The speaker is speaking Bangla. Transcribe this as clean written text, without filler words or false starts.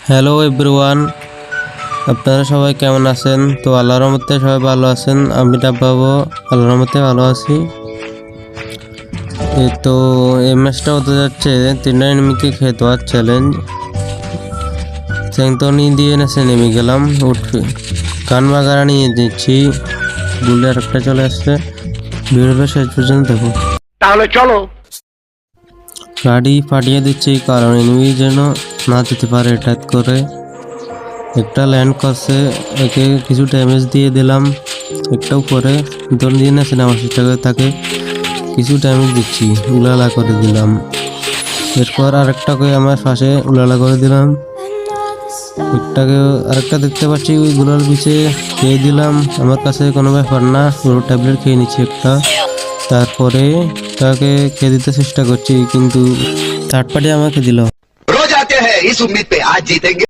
হ্যালো এভরিওয়ান, আপনারা সবাই কেমন আছেন? তো আল্লাহর রহমতে সবাই ভালো আছেন। আমি ডাব্বাবো আল্লাহর রহমতে ভালো আছি। তো এই ম্যাচটা হতে যাচ্ছে 3টা এনিমিকে খেয়ে দেওয়ার চ্যালেঞ্জ। স্যাংতনি দিয়ে নেছে নেমে গেলাম, উঠবে কান বাগারা নিয়ে দিচ্ছি। গুলি আর একটা চলে আসছে। ভিডিওটা শেষ পর্যন্ত দেখো, তাহলে চলো। গাড়ি ফাটিয়ে দিচ্ছি কারণ এনিমি যেন না যেতে পারে হঠাৎ করে। একটা ল্যান্ড করছে, একে কিছু ড্যামেজ দিয়ে দিলাম। একটা উপরে ধরে দিয়ে না নেওয়ার চেষ্টা করে তাকে কিছু ড্যামেজ দিচ্ছি, উলালা করে দিলাম। এরপর আরেকটাকে আমার পাশে উলালা করে দিলাম। একটাকে আরেকটা দেখতে পাচ্ছি ওই গুলার পিছে খেয়ে দিলাম। আমার কাছে কোনো ব্যাপার না, পুরো ট্যাবলেট খেয়ে নিচ্ছি একটা। তারপরে তাকে খেয়ে দিতে চেষ্টা করছি, কিন্তু থার্ড পার্টি আমাকে দিল। रोज आते हैं इस उम्मीद पे आज जीतेंगे।